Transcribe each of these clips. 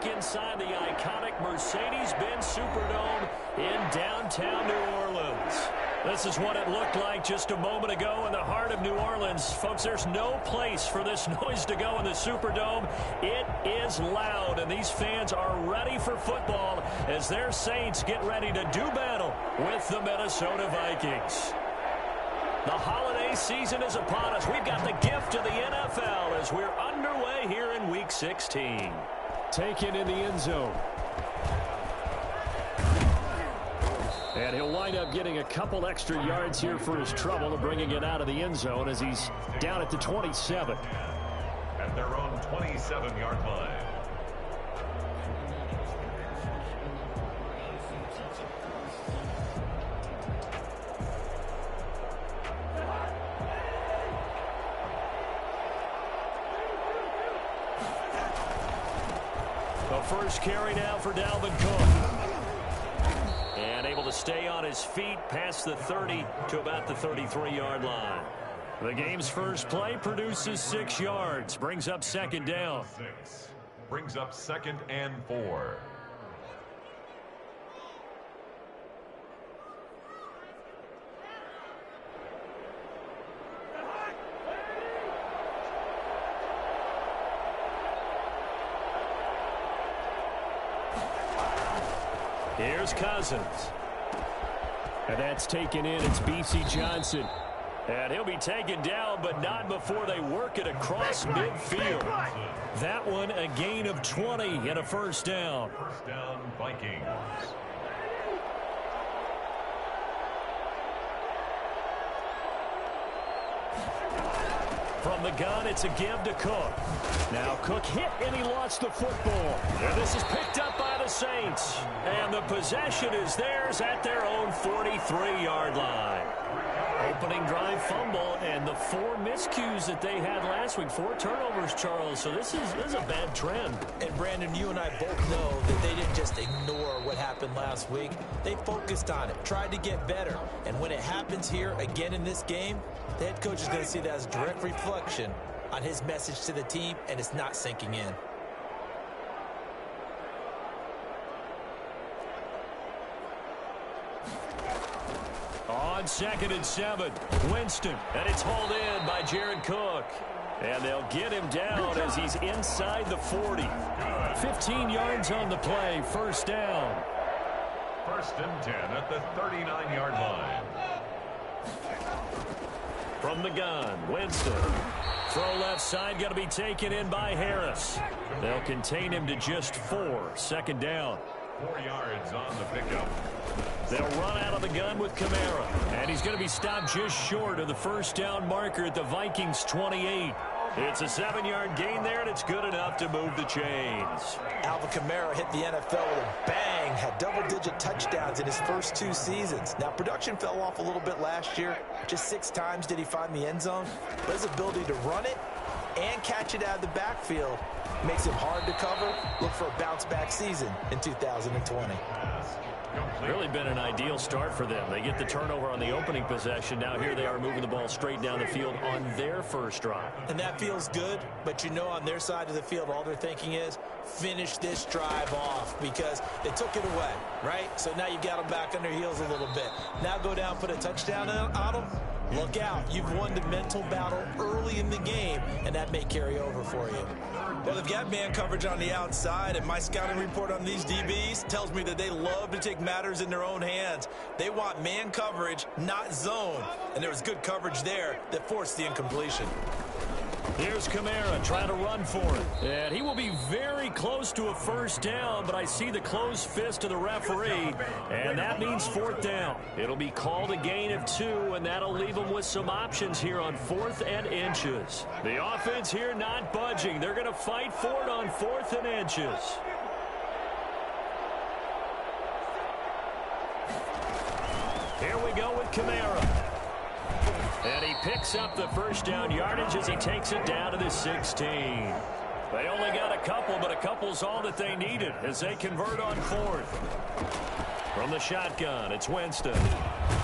back inside the iconic Mercedes-Benz Superdome in downtown New Orleans. This is what it looked like just a moment ago in the heart of New Orleans. Folks, there's no place for this noise to go in the Superdome. It is loud, and these fans are ready for football as their Saints get ready to do battle with the Minnesota Vikings. The holiday season is upon us. We've got the gift of the NFL as we're underway here in Week 16. Taken in the end zone. And he'll wind up getting a couple extra yards here for his trouble, bringing it out of the end zone as he's down at the 27. At their own 27-yard line. The first carry now for Dalvin Cook. And able to stay on his feet past the 30 to about the 33-yard line. The game's first play produces 6 yards. Brings up second down. Brings up 2nd and 4. Here's Cousins. And that's taken in. It's B.C. Johnson. And he'll be taken down, but not before they work it across midfield. That one a gain of 20 and a first down. First down, Vikings. From the gun, it's a give to Cook. Now Cook hit, and he lost the football. And this is picked up by the Saints. And the possession is theirs at their own 43-yard line. Opening drive fumble, and the 4 miscues that they had last week. 4 turnovers, Charles. So this is a bad trend. And, Brandon, you and I both know that they didn't just ignore what happened last week. They focused on it, tried to get better. And when it happens here again in this game, the head coach is going to see that as a direct reflection on his message to the team, and it's not sinking in. On 2nd and 7, Winston, and it's hauled in by Jared Cook. And they'll get him down as he's inside the 40. 15 yards on the play, first down. 1st and 10 at the 39-yard line. From the gun, Winston. Throw left side, going to be taken in by Harris. They'll contain him to just 4, second down. 4 yards on the pickup. They'll run out of the gun with Kamara. And he's going to be stopped just short of the first down marker at the Vikings 28. It's a 7-yard gain there, and it's good enough to move the chains. Alvin Kamara hit the NFL with a bang, had double-digit touchdowns in his first 2 seasons. Now, production fell off a little bit last year. Just 6 times did he find the end zone. But his ability to run it and catch it out of the backfield makes him hard to cover. Look for a bounce-back season in 2020. Really been an ideal start for them. They get the turnover on the opening possession. Now here they are moving the ball straight down the field on their first drive. And that feels good, but you know on their side of the field, all they're thinking is finish this drive off because they took it away, right? So now you've got them back on their heels a little bit. Now go down, put a touchdown on them. Look out. You've won the mental battle early in the game, and that may carry over for you. Well, they've got man coverage on the outside, and my scouting report on these DBs tells me that they love to take matters in their own hands. They want man coverage, not zone. And there was good coverage there that forced the incompletion. Here's Kamara trying to run for it. And he will be very close to a first down, but I see the closed fist of the referee, and that means 4th down. It'll be called a gain of 2, and that'll leave them with some options here on 4th and inches. The offense here not budging. They're going to fight for it on 4th and inches. Here we go with Kamara. And he picks up the first down yardage as he takes it down to the 16. They only got a couple, but a couple's all that they needed as they convert on 4th. From the shotgun, it's Winston.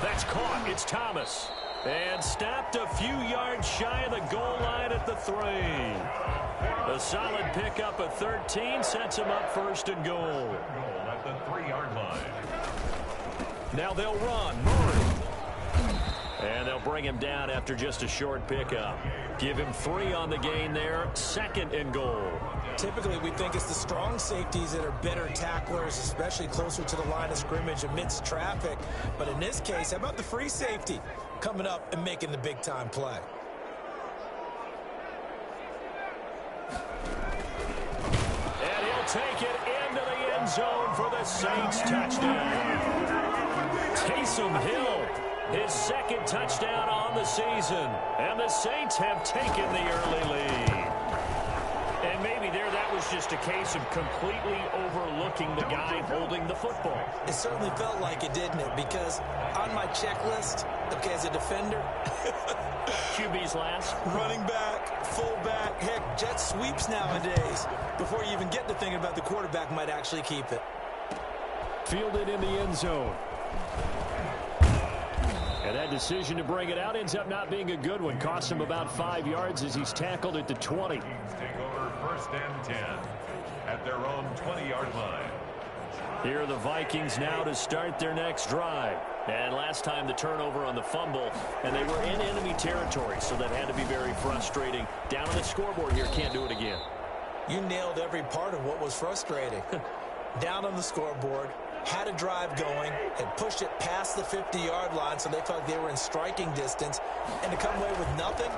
That's caught. It's Thomas. And stopped a few yards shy of the goal line at the 3. A solid pickup of 13 sets him up first and goal. At the 3-yard line. Now they'll run. Murray. And they'll bring him down after just a short pickup. Give him 3 on the gain there. 2nd and goal. Typically, we think it's the strong safeties that are better tacklers, especially closer to the line of scrimmage amidst traffic. But in this case, how about the free safety coming up and making the big-time play? And he'll take it into the end zone for the Saints touchdown. Taysom Hill, his 2nd touchdown on the season. And the Saints have taken the early lead. And maybe that was just a case of completely overlooking the guy holding the football. It certainly felt like it, didn't it? Because on my checklist, okay, as a defender, QB's last. Running back, fullback, heck, jet sweeps nowadays. Before you even get to thinking about the quarterback might actually keep it. Fielded in the end zone. And that decision to bring it out ends up not being a good one. Costs him about 5 yards as he's tackled at the 20. Take over 1st and 10 at their own 20-yard line. Here are the Vikings now to start their next drive. And last time the turnover on the fumble, and they were in enemy territory, so that had to be very frustrating. Down on the scoreboard here, can't do it again. You nailed every part of what was frustrating. Down on the scoreboard, had a drive going, and pushed it past the 50-yard line so they felt they were in striking distance, and to come away with nothing,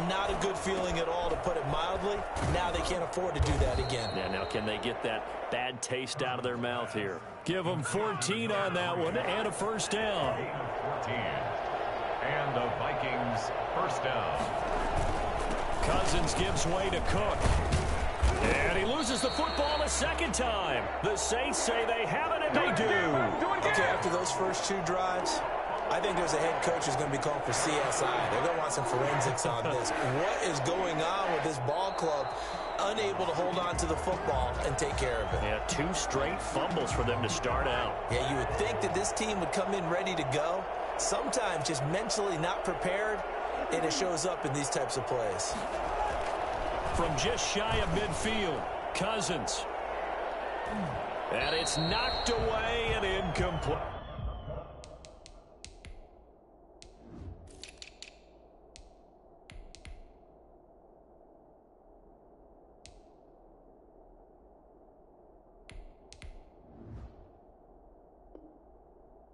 not a good feeling at all, to put it mildly. Now they can't afford to do that again. Yeah, now can they get that bad taste out of their mouth here? Give them 14 on that one and a 1st down. 14. And the Vikings 1st down. Cousins gives way to Cook. And he loses the football a 2nd time. The Saints say they have it, and they do. Okay, after those first 2 drives, I think there's a head coach who's going to be called for CSI. They're going to want some forensics on this. What is going on with this ball club? Unable to hold on to the football and take care of it. Yeah, 2 straight fumbles for them to start out. Yeah, you would think that this team would come in ready to go. Sometimes just mentally not prepared, and it shows up in these types of plays. From just shy of midfield, Cousins. And it's knocked away and incomplete.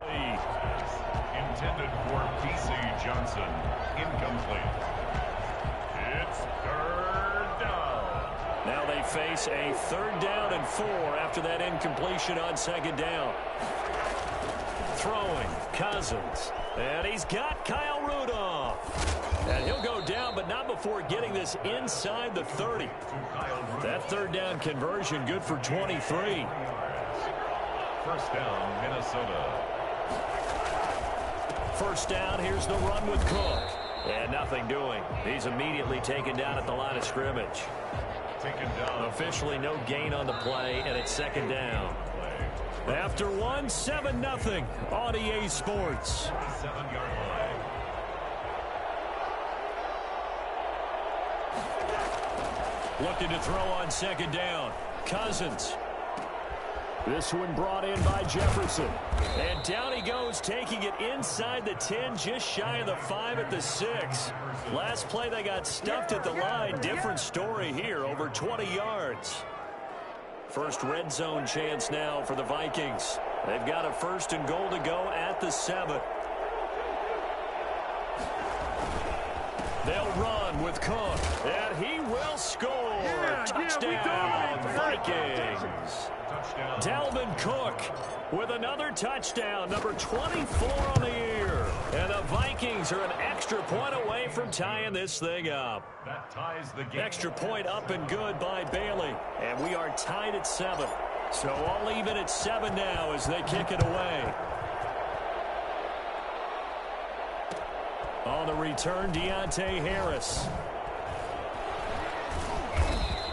Intended for PC Johnson. Incomplete. It's 3rd down. Now they face a 3rd down and 4 after that incompletion on 2nd down. Throwing, Cousins. And he's got Kyle Rudolph. And he'll go down, but not before getting this inside the 30. That 3rd down conversion good for 23. 1st down, Minnesota. 1st down, here's the run with Cook. And nothing doing. He's immediately taken down at the line of scrimmage. Taken down. Officially no gain on the play, and it's 2nd down. After 1, 7-0 on EA Sports. 7-yard line. Looking to throw on 2nd down. Cousins. This one brought in by Jefferson. And down he goes, taking it inside the 10, just shy of the 5 at the 6. Last play they got stuffed at the line. Different story here, over 20 yards. First red zone chance now for the Vikings. They've got a 1st and goal to go at the 7. They'll run with Cook, and he will score. Touchdown, Vikings. Dalvin Cook with another touchdown, number 24 on the year. And the Vikings are an extra point away from tying this thing up. That ties the game. Extra point up and good by Bailey. And we are tied at 7. So all even at 7 now as they kick it away. On the return, Deontay Harris.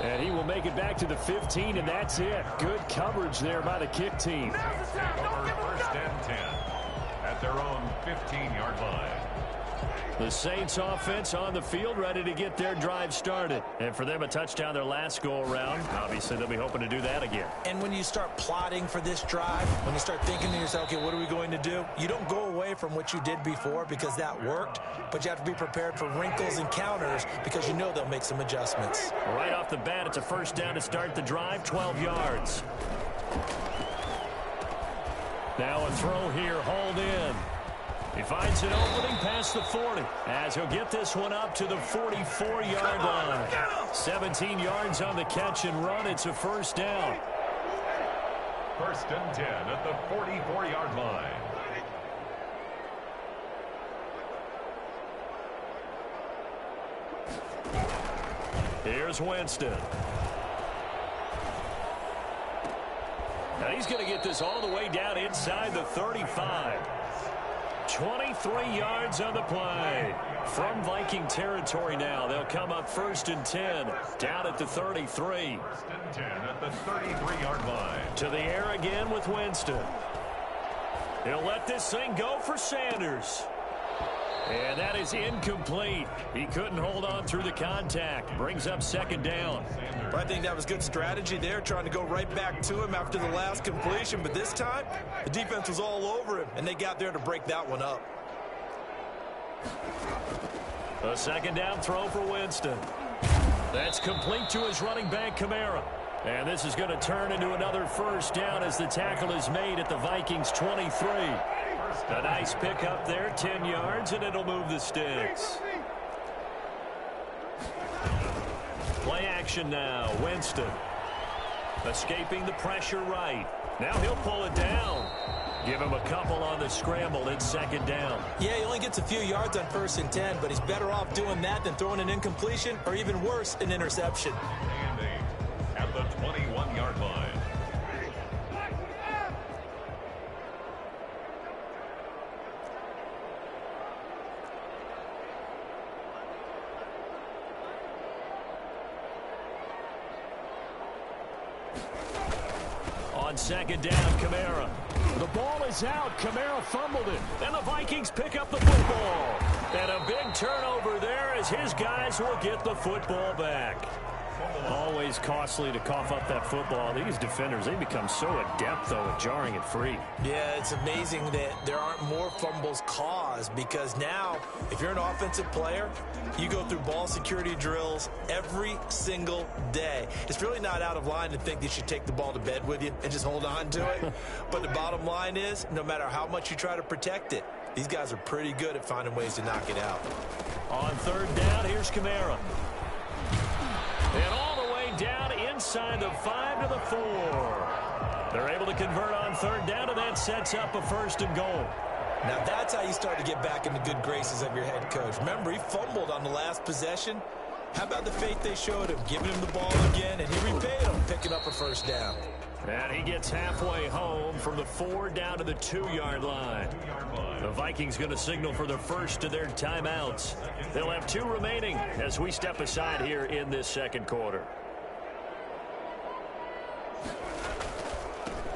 And he will make it back to the 15, and that's it. Good coverage there by the kick team. Over 1st and 10 at at their own 15-yard line. The Saints offense on the field, ready to get their drive started. And for them, a touchdown their last go-around. Obviously, they'll be hoping to do that again. And when you start plotting for this drive, when you start thinking to yourself, okay, what are we going to do? You don't go away from what you did before because that worked, but you have to be prepared for wrinkles and counters because you know they'll make some adjustments. Right off the bat, it's a first down to start the drive, 12 yards. Now a throw here, hauled in. He finds an opening past the 40 as he'll get this one up to the 44-yard line. 17 yards on the catch and run. It's a first down. First and 10 at the 44-yard line. Here's Winston. Now he's going to get this all the way down inside the 35. 23 yards on the play. From Viking territory now, they'll come up first and 10, down at the 33. First and 10 at the 33-yard line. To the air again with Winston. He'll let this thing go for Sanders. And that is incomplete. He couldn't hold on through the contact. Brings up second down. I think that was good strategy there, trying to go right back to him after the last completion. But this time, the defense was all over him, and they got there to break that one up. A second down throw for Winston. That's complete to his running back, Kamara. And this is going to turn into another first down as the tackle is made at the Vikings' 23. A nice pickup there, 10 yards, and it'll move the sticks. Play action now. Winston escaping the pressure right. Now he'll pull it down. Give him a couple on the scramble. It's second down. Yeah, he only gets a few yards on first and 10, but he's better off doing that than throwing an incompletion or even worse, an interception. Standing at the 21-yard line. On second down, Kamara. The ball is out. Kamara fumbled it. And the Vikings pick up the football. And a big turnover there as his guys will get the football back. Always costly to cough up that football. These defenders, they become so adept, though, at jarring it free. Yeah, it's amazing that there aren't more fumbles caused because now, if you're an offensive player, you go through ball security drills every single day. It's really not out of line to think you should take the ball to bed with you and just hold on to it. But the bottom line is, no matter how much you try to protect it, these guys are pretty good at finding ways to knock it out. On third down, here's Kamara. And all the way down inside the 5 to the 4. They're able to convert on third down, and that sets up a first and goal. Now that's how you start to get back in the good graces of your head coach. Remember, he fumbled on the last possession. How about the faith they showed him, giving him the ball again, and he repaid him, picking up a first down. And he gets halfway home from the 4 down to the 2-yard line. The Vikings going to signal for the first of their timeouts. They'll have 2 remaining as we step aside here in this second quarter.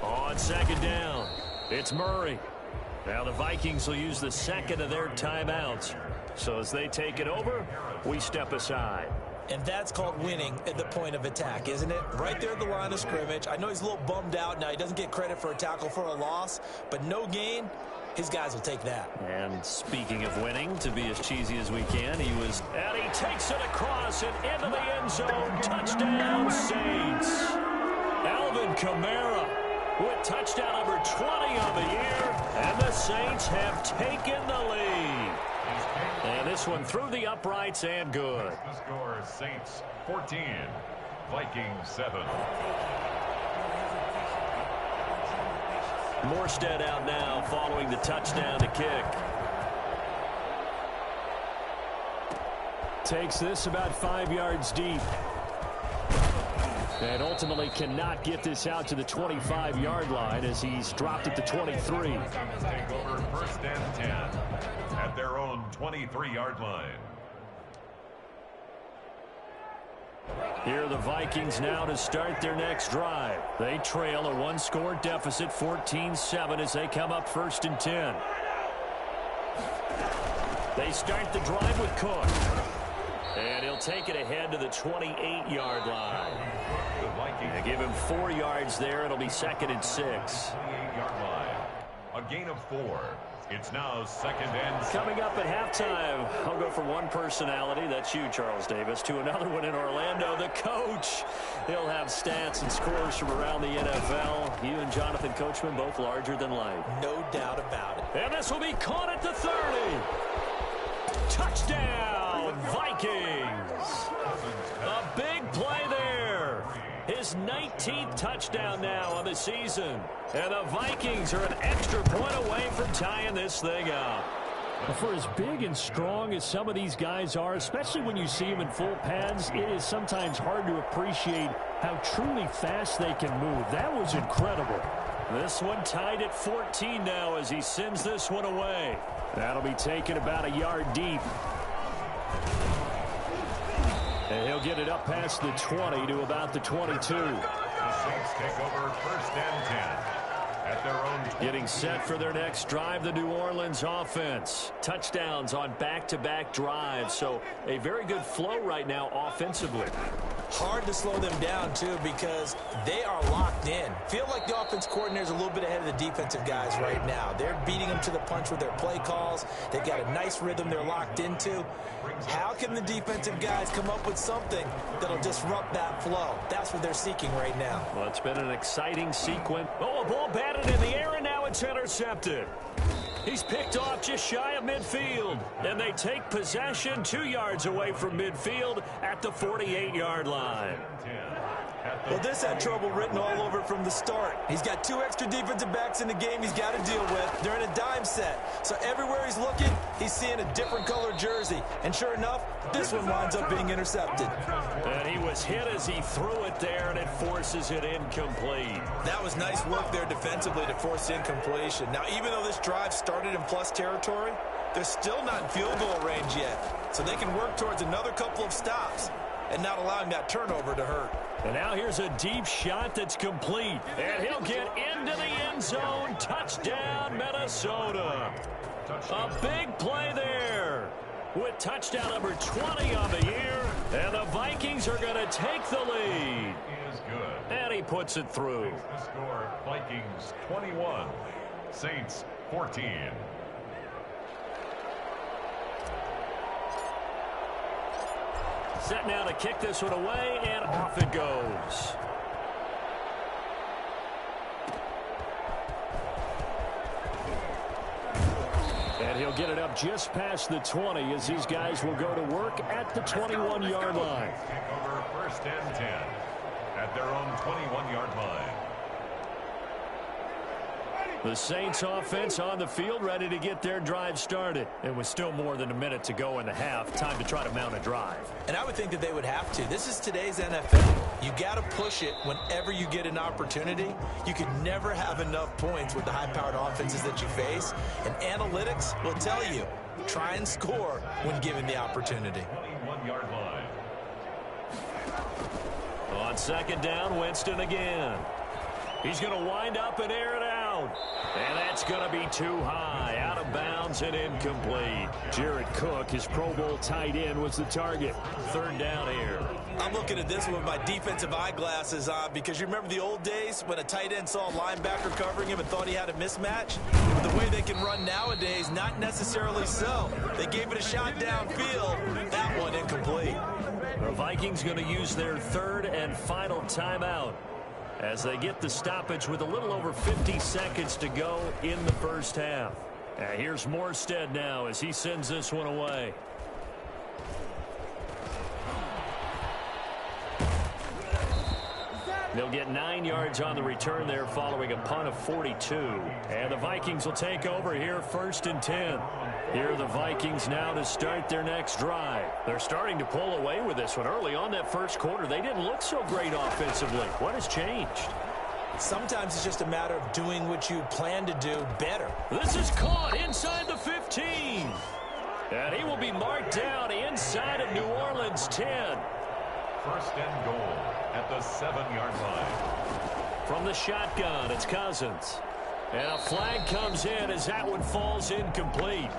On second down, it's Murray. Now the Vikings will use the second of their timeouts. So as they take it over, we step aside. And that's called winning at the point of attack, isn't it? Right there at the line of scrimmage. I know he's a little bummed out now. He doesn't get credit for a tackle for a loss, but no gain, his guys will take that. And speaking of winning, to be as cheesy as we can, and he takes it across and into the end zone. Touchdown, Saints. Alvin Kamara with touchdown number 20 on the year, and the Saints have taken the lead. And this one through the uprights and good. The score is Saints 14, Vikings 7. Morstead out now following the touchdown to kick. Takes this about 5 yards deep. And ultimately cannot get this out to the 25-yard line as he's dropped at the 23. Take over first and 10 at their own 23-yard line. Here are the Vikings now to start their next drive. They trail a 1-score deficit, 14-7, as they come up first and 10. They start the drive with Cook. And he'll take it ahead to the 28-yard line. They give him 4 yards there. It'll be 2nd and 6. 28-yard line. A gain of 4. It's now 2nd and 6. Coming up at halftime, I'll go from one personality, that's you, Charles Davis, to another one in Orlando, the coach. He'll have stats and scores from around the NFL. You and Jonathan Coachman both larger than life. No doubt about it. And this will be caught at the 30. Touchdown, Vikings. A big play there. His 19th touchdown now on the season. And the Vikings are an extra point away from tying this thing up. For as big and strong as some of these guys are, especially when you see them in full pads, it is sometimes hard to appreciate how truly fast they can move. That was incredible. This one tied at 14 now as he sends this one away. That'll be taken about a yard deep. And he'll get it up past the 20 to about the 22. The Saints take over 1st and 10 at their own 20. Getting set for their next drive, the New Orleans offense. Touchdowns on back-to-back drives, so a very good flow right now offensively. Hard to slow them down, too, because they are locked in. Feel like the offense coordinator is a little bit ahead of the defensive guys right now. They're beating them to the punch with their play calls. They've got a nice rhythm they're locked into. How can the defensive guys come up with something that'll disrupt that flow? That's what they're seeking right now. Well, it's been an exciting sequence. Oh, a ball batted in the air, and now it's intercepted. He's picked off just shy of midfield. And they take possession 2 yards away from midfield at the 48-yard line. Well, this had trouble written all over it from the start. He's got 2 extra defensive backs in the game he's got to deal with. They're in a dime set. So everywhere he's looking, he's seeing a different color jersey. And sure enough, this one winds up being intercepted. And he was hit as he threw it there, and it forces it incomplete. That was nice work there defensively to force incompletion. Now, even though this drive started in plus territory, they're still not in field goal range yet. So they can work towards another couple of stops and not allowing that turnover to hurt. And now here's a deep shot that's complete. And he'll get into the end zone. Touchdown, Minnesota. A big play there with touchdown number 20 on the year. And the Vikings are going to take the lead. Is good. And he puts it through. The score, Vikings 21, Saints 14. Set now to kick this one away, and off it goes. And he'll get it up just past the 20 as these guys will go to work at the 21-yard line. Take over 1st and 10 at their own 21-yard line. The Saints offense on the field, ready to get their drive started. It was still more than a minute to go in the half. Time to try to mount a drive. And I would think that they would have to. This is today's NFL. You got to push it whenever you get an opportunity. You can never have enough points with the high-powered offenses that you face. And analytics will tell you, try and score when given the opportunity. 21-yard line. On 2nd down, Winston again. He's going to wind up and air it out. And that's going to be too high. Out of bounds and incomplete. Jared Cook, his Pro Bowl tight end, was the target. 3rd down here. I'm looking at this one with my defensive eyeglasses on because you remember the old days when a tight end saw a linebacker covering him and thought he had a mismatch? The way they can run nowadays, not necessarily so. They gave it a shot downfield. That one incomplete. The Vikings going to use their 3rd and final timeout as they get the stoppage with a little over 50 seconds to go in the first half. And here's Morstead now as he sends this one away. They'll get 9 yards on the return there following a punt of 42. And the Vikings will take over here 1st and 10. Here are the Vikings now to start their next drive. They're starting to pull away with this one. Early on that first quarter, they didn't look so great offensively. What has changed? Sometimes it's just a matter of doing what you plan to do better. This is caught inside the 15. And he will be marked down inside of New Orleans 10. 1st and goal at the 7-yard line. From the shotgun, it's Cousins. And a flag comes in as that one falls incomplete.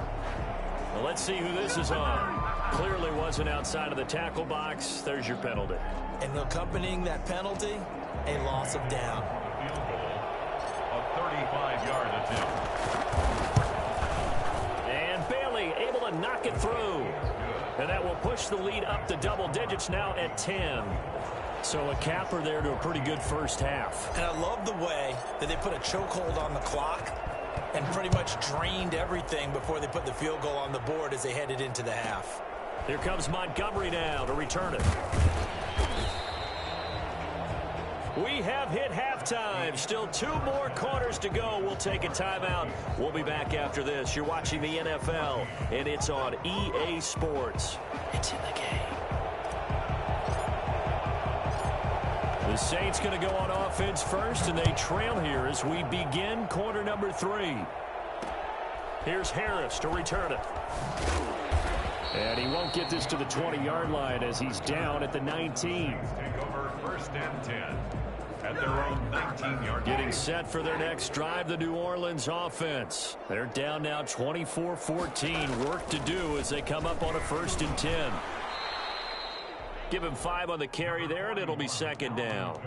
Well, let's see who this is on. Clearly wasn't outside of the tackle box. There's your penalty. And accompanying that penalty, a loss of down. Field goal, a 35-yard attempt. And Bailey able to knock it through. And that will push the lead up to double digits now at 10. So a capper there to a pretty good first half. And I love the way that they put a chokehold on the clock and pretty much drained everything before they put the field goal on the board as they headed into the half. Here comes Montgomery now to return it. We have hit halftime. Still 2 more quarters to go. We'll take a timeout. We'll be back after this. You're watching the NFL, and it's on EA Sports. It's in the game. The Saints going to go on offense first, and they trail here as we begin quarter number 3. Here's Harris to return it. And he won't get this to the 20-yard line as he's down at the 19. Take over 1st and 10 at their own 19-yard line. Getting set for their next drive, the New Orleans offense. They're down now 24-14. Work to do as they come up on a 1st and 10. Give him 5 on the carry there, and it'll be 2nd down.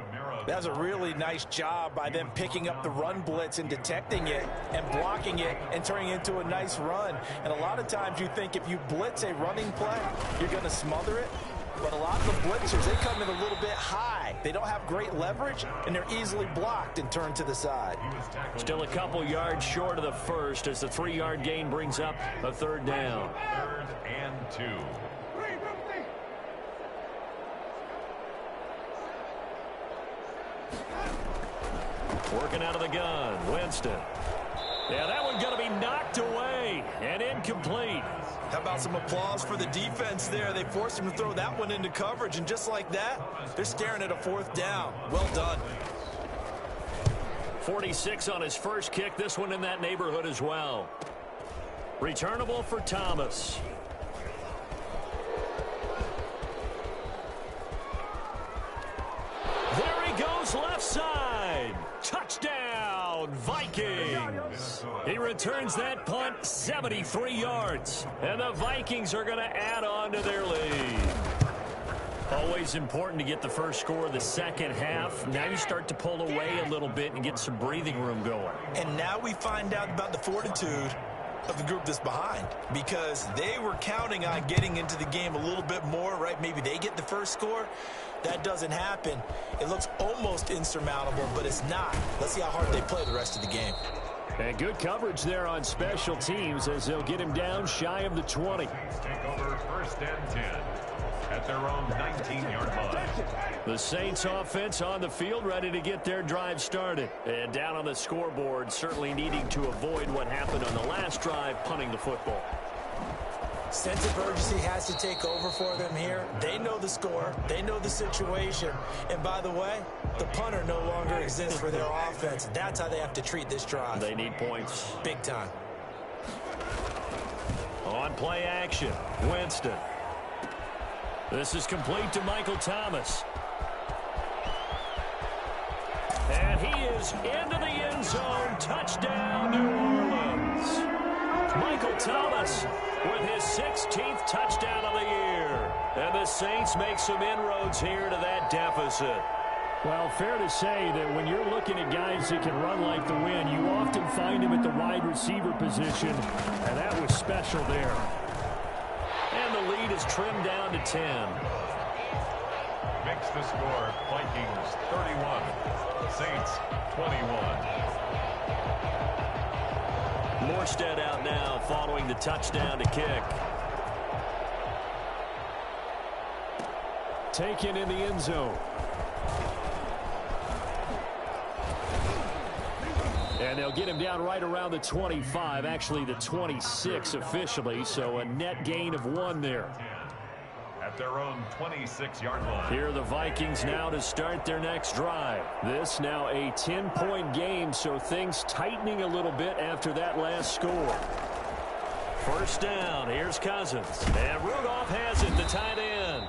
That's a really nice job by them picking up the run blitz and detecting it and blocking it and turning it into a nice run. And a lot of times you think if you blitz a running play, you're going to smother it. But a lot of the blitzers, they come in a little bit high. They don't have great leverage, and they're easily blocked and turned to the side. Still a couple yards short of the first as the 3-yard gain brings up a 3rd down. 3rd and 2. Working out of the gun, Winston. Yeah, that one's going to be knocked away and incomplete. How about some applause for the defense there? They forced him to throw that one into coverage, and just like that, they're staring at a 4th down. Well done. 46 on his first kick. This one in that neighborhood as well. Returnable for Thomas. There he goes, left side. Touchdown, Vikings. He returns that punt 73 yards. And the Vikings are going to add on to their lead. Always important to get the first score of the second half. Now you start to pull away a little bit and get some breathing room going. And now we find out about the fortitude of the group that's behind, because they were counting on getting into the game a little bit more, right? Maybe they get the first score. That doesn't happen. It looks almost insurmountable, but it's not. Let's see how hard they play the rest of the game. And good coverage there on special teams as they'll get him down shy of the 20. Take over 1st and 10 at their own 19-yard line. The Saints offense on the field, ready to get their drive started. And down on the scoreboard, certainly needing to avoid what happened on the last drive, punting the football. Sense of urgency has to take over for them here. They know the score. They know the situation. And by the way, the punter no longer exists for their offense. That's how they have to treat this drive. They need points. Big time. On play action, Winston. This is complete to Michael Thomas. And he is into the end zone. Touchdown, New Orleans. Michael Thomas with his 16th touchdown of the year. And the Saints make some inroads here to that deficit. Well, fair to say that when you're looking at guys that can run like the wind, you often find him at the wide receiver position, and that was special there. And the lead is trimmed down to 10. Makes the score Vikings 31, Saints 21. Morstead out now following the touchdown to kick. Taken in the end zone. And they'll get him down right around the 25, actually the 26 officially, so a net gain of 1 there. At their own 26-yard line. Here are the Vikings now to start their next drive. This now a 10-point game, so things tightening a little bit after that last score. First down, here's Cousins. And Rudolph has it, the tight end.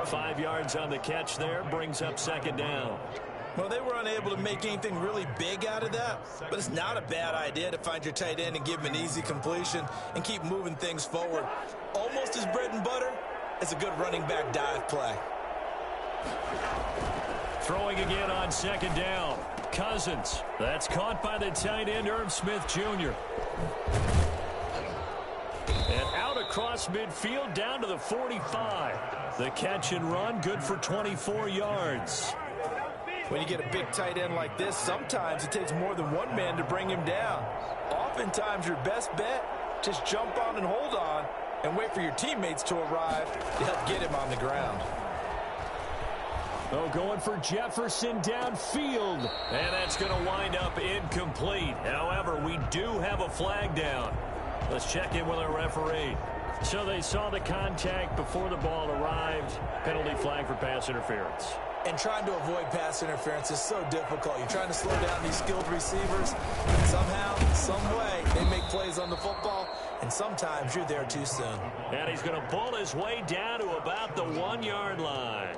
5 yards on the catch there, brings up 2nd down. Well, they were unable to make anything really big out of that, but it's not a bad idea to find your tight end and give him an easy completion and keep moving things forward. Almost as bread and butter as a good running back dive play. Throwing again on second down. Cousins. That's caught by the tight end, Irv Smith Jr. And out across midfield down to the 45. The catch and run good for 24 yards. When you get a big tight end like this, sometimes it takes more than one man to bring him down. Oftentimes your best bet, just jump on and hold on and wait for your teammates to arrive to help get him on the ground. Oh, going for Jefferson downfield. And that's going to wind up incomplete. However, we do have a flag down. Let's check in with our referee. So they saw the contact before the ball arrived. Penalty flag for pass interference. And trying to avoid pass interference is so difficult. You're trying to slow down these skilled receivers. And somehow, some way, they make plays on the football. And sometimes you're there too soon. And he's going to pull his way down to about the 1-yard line.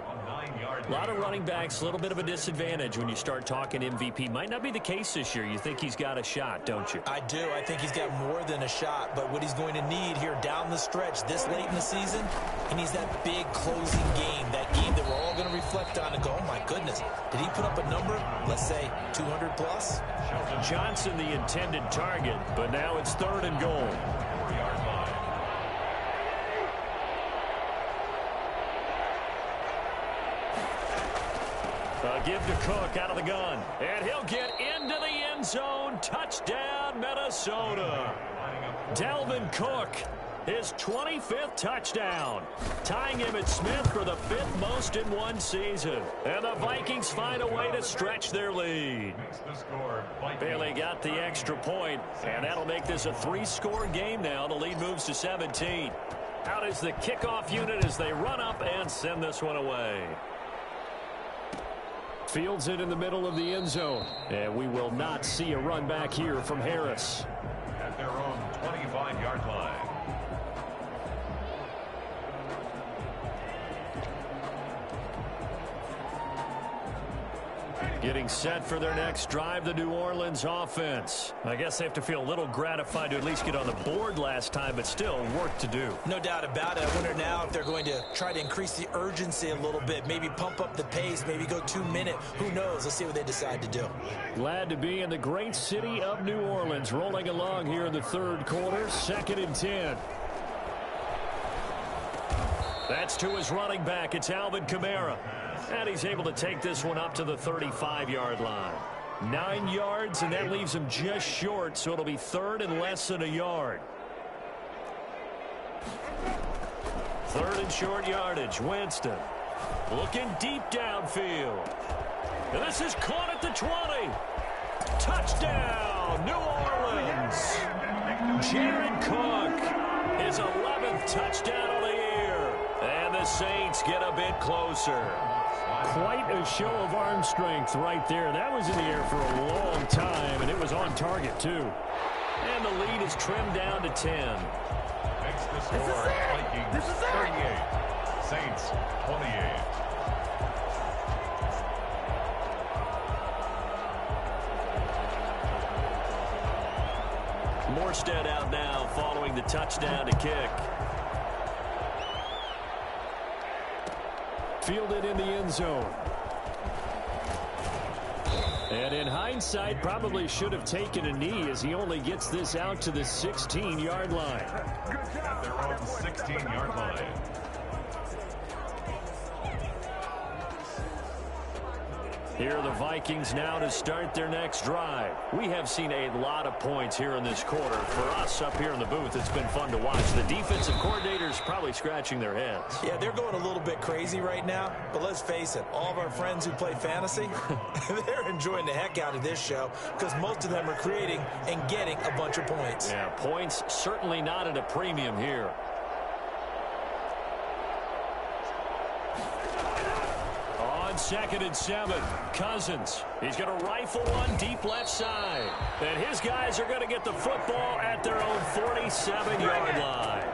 A lot of running backs, a little bit of a disadvantage when you start talking MVP. Might not be the case this year. You think he's got a shot, don't you? I do. I think he's got more than a shot. But what he's going to need here down the stretch this late in the season, he needs that big closing game, that game that we're all going to reflect on and go, oh, my goodness, did he put up a number, let's say, 200 plus? Johnson the intended target, but now it's 3rd and goal. Give to Cook out of the gun. And he'll get into the end zone. Touchdown, Minnesota. Dalvin Cook, his 25th touchdown. Tying him at Smith for the 5th most in one season. And the Vikings find a way to stretch their lead. Bailey got the extra point, and that'll make this a 3-score game now. The lead moves to 17. Out is the kickoff unit as they run up and send this one away. Fields it in the middle of the end zone. And we will not see a run back here from Harris. At their own 25-yard line. Getting set for their next drive, the New Orleans offense. I guess they have to feel a little gratified to at least get on the board last time, but still work to do. No doubt about it. I wonder now if they're going to try to increase the urgency a little bit, maybe pump up the pace, maybe go 2-minute. Who knows? Let's see what they decide to do. Glad to be in the great city of New Orleans, rolling along here in the 3rd quarter, 2nd and 10. That's to his running back. It's Alvin Kamara. And he's able to take this one up to the 35-yard line. 9 yards, and that leaves him just short, so it'll be 3rd and less than a yard. 3rd and short yardage. Winston looking deep downfield. And this is caught at the 20. Touchdown, New Orleans. Jared Cook, his 11th touchdown of the year. And the Saints get a bit closer. Quite a show of arm strength right there. That was in the air for a long time, and it was on target, too. And the lead is trimmed down to 10. Makes the score Vikings 38, Saints 28. Morstead out now following the touchdown to kick. Fielded in the end zone. And in hindsight, probably should have taken a knee as he only gets this out to the 16-yard line. At their own 16-yard line. Here are the Vikings now to start their next drive. We have seen a lot of points here in this quarter. For us up here in the booth, it's been fun to watch. The defensive coordinators probably scratching their heads. Yeah, they're going a little bit crazy right now, but let's face it, all of our friends who play fantasy, they're enjoying the heck out of this show because most of them are creating and getting a bunch of points. Yeah, points certainly not at a premium here. On 2nd and 7, Cousins. He's going to rifle one deep left side. And his guys are going to get the football at their own 47-yard line.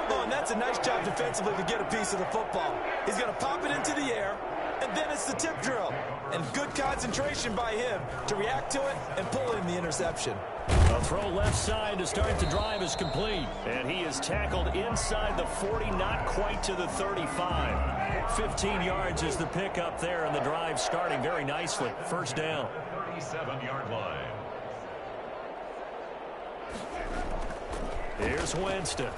Oh, and that's a nice job defensively to get a piece of the football. He's going to pop it into the air, And then it's the tip drill. And good concentration by him to react to it and pull in the interception. A throw left side to start the drive is complete. And he is tackled inside the 40, not quite to the 35. 15 yards is the pickup there, and the drive starting very nicely. First down. 37-yard line. Here's Winston.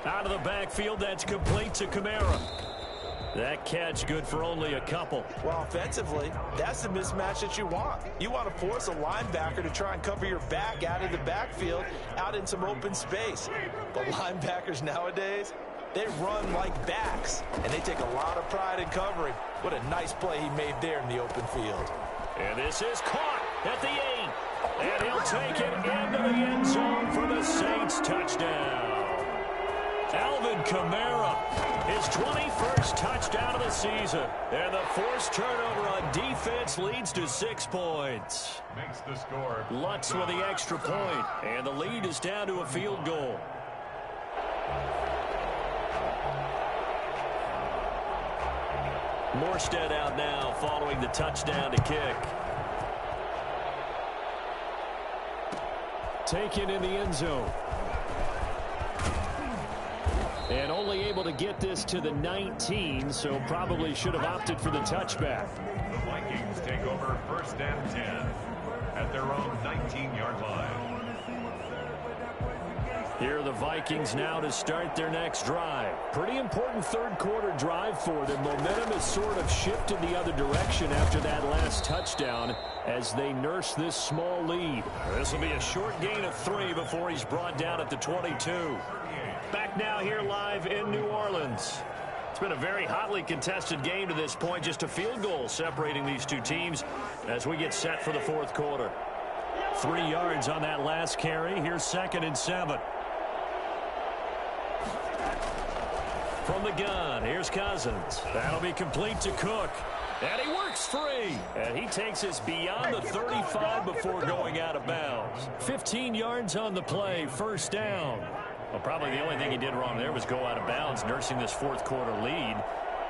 Out of the backfield, that's complete to Kamara. That catch good for only a couple. Well, offensively, that's the mismatch that you want. You want to force a linebacker to try and cover your back out of the backfield, out in some open space. But linebackers nowadays, they run like backs, and they take a lot of pride in covering. What a nice play he made there in the open field. And this is caught at the 8. And he'll take it into the end zone for the Saints touchdown. Alvin Kamara, his 21st touchdown of the season. And the forced turnover on defense leads to 6 points. Makes the score. Lutz with the extra point, and the lead is down to a field goal. Morstead out now following the touchdown to kick. Taken in the end zone. And only able to get this to the 19, so probably should have opted for the touchback. The Vikings take over first and 10 at their own 19-yard line. Here are the Vikings now to start their next drive. Pretty important third quarter drive for them. Momentum has sort of shifted the other direction after that last touchdown as they nurse this small lead. This will be a short gain of 3 before he's brought down at the 22. Back now here live in New Orleans. It's been a very hotly contested game to this point. Just a field goal separating these two teams as we get set for the fourth quarter. 3 yards on that last carry. Here's 2nd and 7. From the gun, here's Cousins. That'll be complete to Cook. And he works free. And he takes us beyond the 35 before going out of bounds. 15 yards on the play, first down. Well, probably the only thing he did wrong there was go out of bounds, nursing this fourth quarter lead.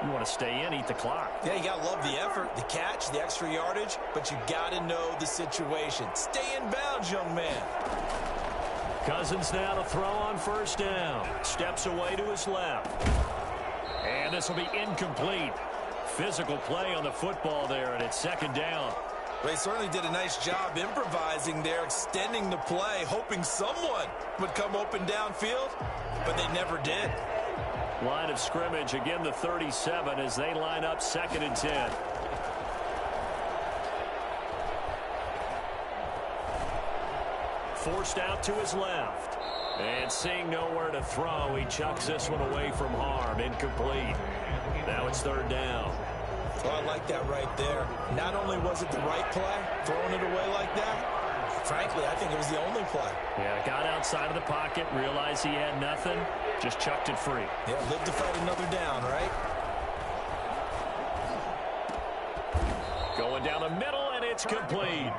You want to stay in, eat the clock. Yeah, you got to love the effort, the catch, the extra yardage, but you got to know the situation. Stay in bounds, young man. Cousins now to throw on first down. Steps away to his left. And this will be incomplete. Physical play on the football there, and it's 2nd down. They certainly did a nice job improvising there, extending the play, hoping someone would come open downfield, but they never did. Line of scrimmage, again the 37 as they line up 2nd and 10. Forced out to his left. And seeing nowhere to throw, he chucks this one away from harm. Incomplete. Now it's 3rd down. Well, I like that right there. Not only was it the right play, throwing it away like that, frankly, I think it was the only play. Yeah, got outside of the pocket, realized he had nothing, just chucked it free. Yeah, live to fight another down, right? Going down the middle, and it's complete.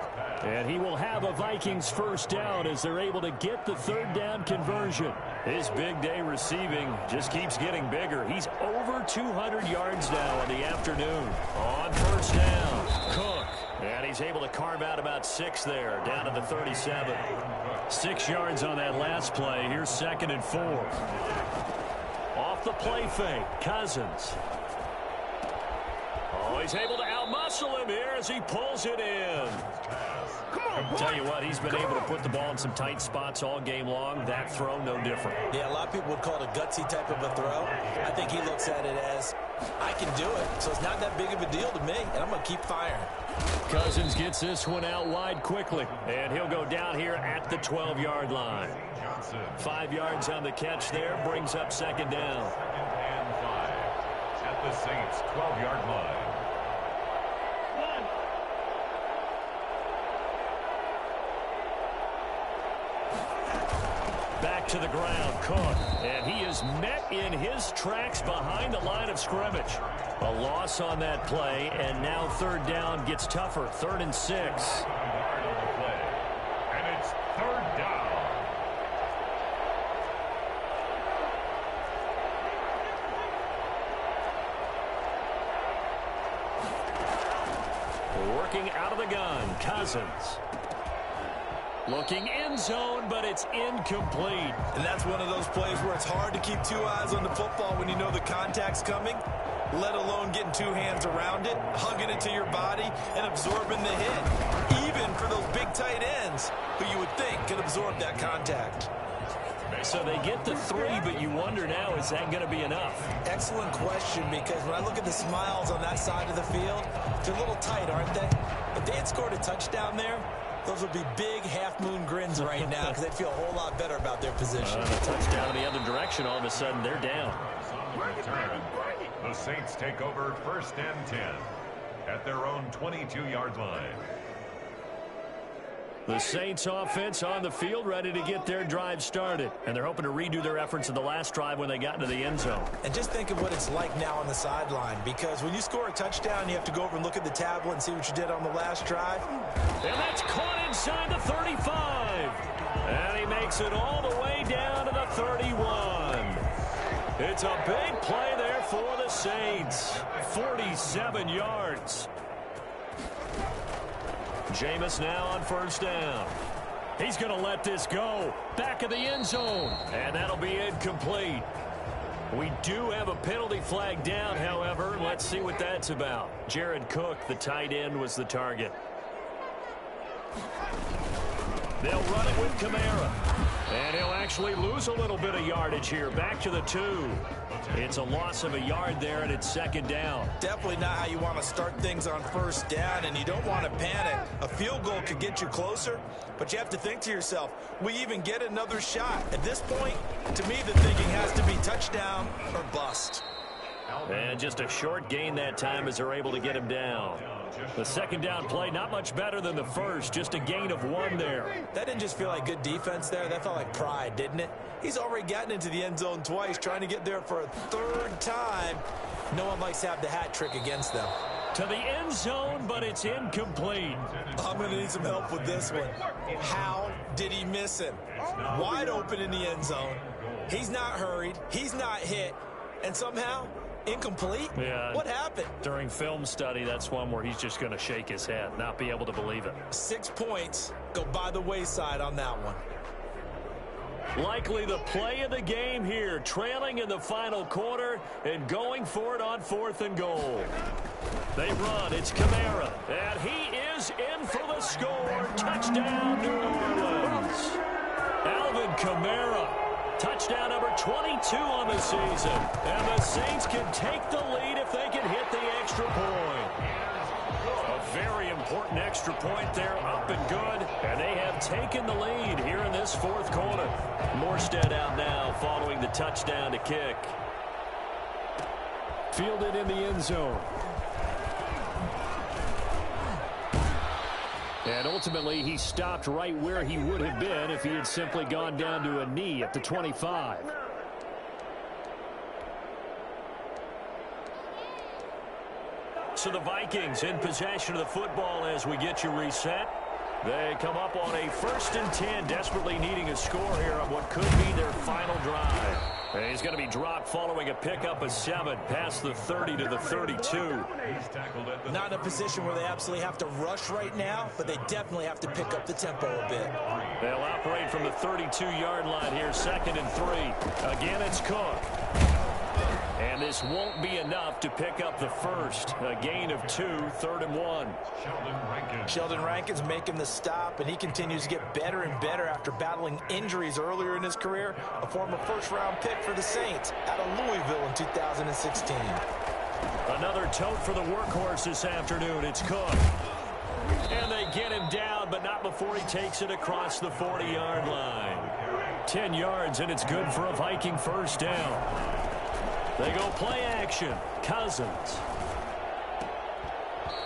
And he will have a Vikings first down as they're able to get the 3rd down conversion. His big day receiving just keeps getting bigger. He's over 200 yards now in the afternoon. On first down, Cook. And he's able to carve out about 6 there, down to the 37. 6 yards on that last play. Here's 2nd and 4. Off the play fake, Cousins. Oh, he's able to outmuscle him here as he pulls it in. Tell you what, he's been able to put the ball in some tight spots all game long. That throw, no different. Yeah, a lot of people would call it a gutsy type of a throw. I think he looks at it as, I can do it, so it's not that big of a deal to me, and I'm going to keep firing. Cousins gets this one out wide quickly, and he'll go down here at the 12-yard line. 5 yards on the catch there, brings up 2nd down. 2nd and 5 at the Saints' 12-yard line. Back to the ground, Cook. And he is met in his tracks behind the line of scrimmage. A loss on that play, and now 3rd down gets tougher. 3rd and 6. And it's 3rd down. Working out of the gun, Cousins. Looking end zone, but it's incomplete. And that's one of those plays where it's hard to keep two eyes on the football when you know the contact's coming, let alone getting two hands around it, hugging it to your body, and absorbing the hit. Even for those big tight ends who you would think could absorb that contact. So they get the 3, but you wonder now, is that going to be enough? Excellent question, because when I look at the smiles on that side of the field, they're a little tight, aren't they? If they had scored a touchdown there, those would be big half-moon grins right now because they'd feel a whole lot better about their position. A touchdown in the other direction, all of a sudden they're down. The Saints take over 1st and 10 at their own 22-yard line. The Saints offense on the field, ready to get their drive started. And they're hoping to redo their efforts in the last drive when they got into the end zone. And just think of what it's like now on the sideline, because when you score a touchdown, you have to go over and look at the tablet and see what you did on the last drive. And that's caught inside the 35. And he makes it all the way down to the 31. It's a big play there for the Saints. 47 yards. Jameis now on 1st down. He's going to let this go. Back of the end zone. And that'll be incomplete. We do have a penalty flag down, however. Let's see what that's about. Jared Cook, the tight end, was the target. They'll run it with Kamara. And he'll actually lose a little bit of yardage here. Back to the 2. It's a loss of a yard there, and it's 2nd down. Definitely not how you want to start things on 1st down, and you don't want to panic. A field goal could get you closer, but you have to think to yourself, we even get another shot. At this point, to me, the thinking has to be touchdown or bust. And just a short gain that time as they're able to get him down. The 2nd down play, not much better than the first, just a gain of 1 there. That didn't just feel like good defense there. That felt like pride, didn't it? He's already gotten into the end zone twice, trying to get there for a 3rd time. No one likes to have the hat trick against them. To the end zone, but it's incomplete. I'm going to need some help with this one. How did he miss him? Wide open in the end zone. He's not hurried. He's not hit. And somehow, incomplete? Yeah. What happened? During film study, that's one where he's just going to shake his head, not be able to believe it. 6 points go by the wayside on that one. Likely the play of the game here, trailing in the final quarter and going for it on 4th and goal. They run. It's Kamara. And he is in for the score. Touchdown, New Orleans. Alvin Kamara. Touchdown number 22 on the season. And the Saints can take the lead if they can hit the extra point. A very important extra point there, up and good. And they have taken the lead here in this 4th quarter. Morstead out now following the touchdown to kick. Fielded in the end zone. And ultimately, he stopped right where he would have been if he had simply gone down to a knee at the 25. So the Vikings in possession of the football as we get you reset. They come up on a 1st and 10, desperately needing a score here on what could be their final drive. And he's going to be dropped following a pickup of 7 past the 30 to the 32. Not in a position where they absolutely have to rush right now, but they definitely have to pick up the tempo a bit. They'll operate from the 32-yard line here, 2nd and 3. Again, it's Cook. And this won't be enough to pick up the first. A gain of 2, 3rd and 1. Sheldon Rankin's making the stop, and he continues to get better and better after battling injuries earlier in his career. A former 1st-round pick for the Saints out of Louisville in 2016. Another tote for the workhorse this afternoon. It's Cook. And they get him down, but not before he takes it across the 40-yard line. 10 yards, and it's good for a Viking 1st down. They go play action. Cousins.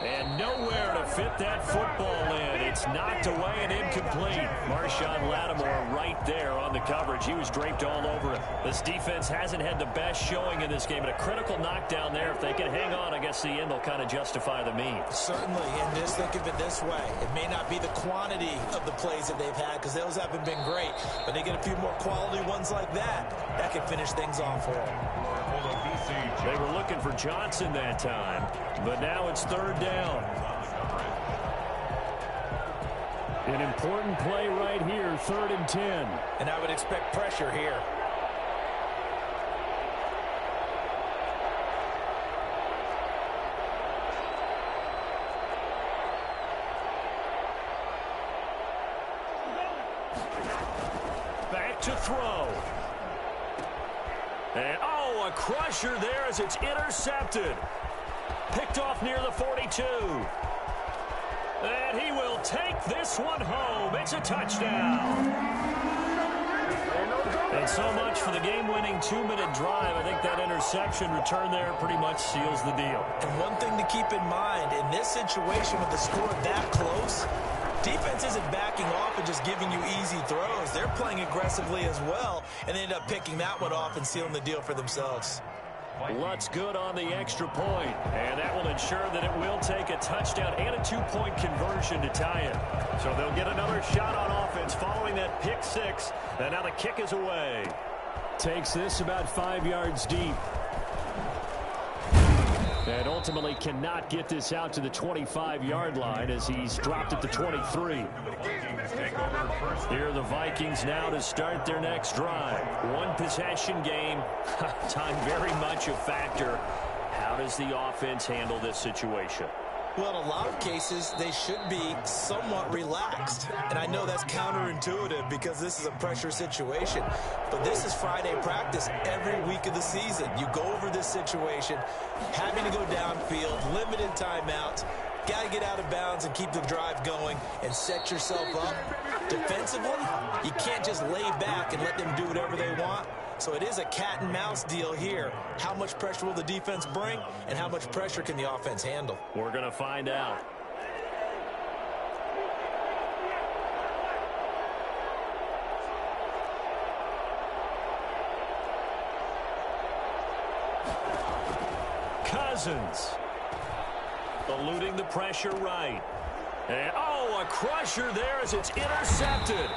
And nowhere to fit that football in. It's knocked away and incomplete. Marshawn Lattimore right there on the coverage. He was draped all over it. This defense hasn't had the best showing in this game, but a critical knockdown there. If they can hang on, I guess the end will kind of justify the means. Certainly, and just think of it this way. It may not be the quantity of the plays that they've had, because those haven't been great, but they get a few more quality ones like that. That can finish things off for them. They were looking for Johnson that time, but now it's 3rd down. An important play right here, 3rd and 10. And I would expect pressure here. Back to throw. And, oh, a crusher there as it's intercepted. Picked off near the 42. And he will take this one home. It's a touchdown. And so much for the game-winning 2-minute drive. I think that interception return there pretty much seals the deal. And one thing to keep in mind, in this situation with the score that close, defense isn't backing off and just giving you easy throws. They're playing aggressively as well, and they end up picking that one off and sealing the deal for themselves. Lutz good on the extra point, and that will ensure that it will take a touchdown and a 2-point conversion to tie it. So they'll get another shot on offense following that pick 6, and now the kick is away. Takes this about 5 yards deep. And ultimately cannot get this out to the 25-yard line as he's dropped at the 23. Here are the Vikings now to start their next drive. One possession game. Time very much a factor. How does the offense handle this situation? Well, in a lot of cases, they should be somewhat relaxed. And I know that's counterintuitive because this is a pressure situation. But this is Friday practice every week of the season. You go over this situation, having to go downfield, limited timeouts, got to get out of bounds and keep the drive going and set yourself up. Defensively, you can't just lay back and let them do whatever they want. So it is a cat-and-mouse deal here. How much pressure will the defense bring, and how much pressure can the offense handle? We're going to find out. Cousins. Eluding the pressure right. And, oh, a crusher there as it's intercepted.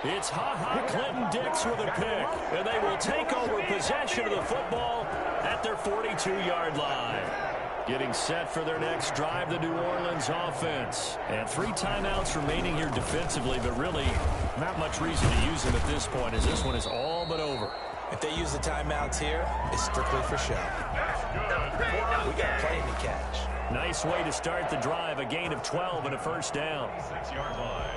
It's Clinton-Dix with a pick, and they will take over possession of the football at their 42-yard line. Getting set for their next drive, the New Orleans offense. And 3 timeouts remaining here defensively, but really not much reason to use them at this point as this one is all but over. If they use the timeouts here, it's strictly for show. We got plenty to catch. Nice way to start the drive, a gain of 12 and a first down. 6-yard line.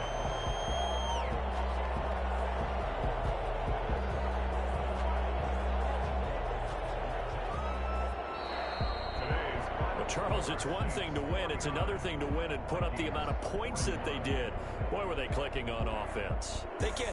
Charles, it's one thing to win. It's another thing to win and put up the amount of points that they did. Boy, were they clicking on offense. They can't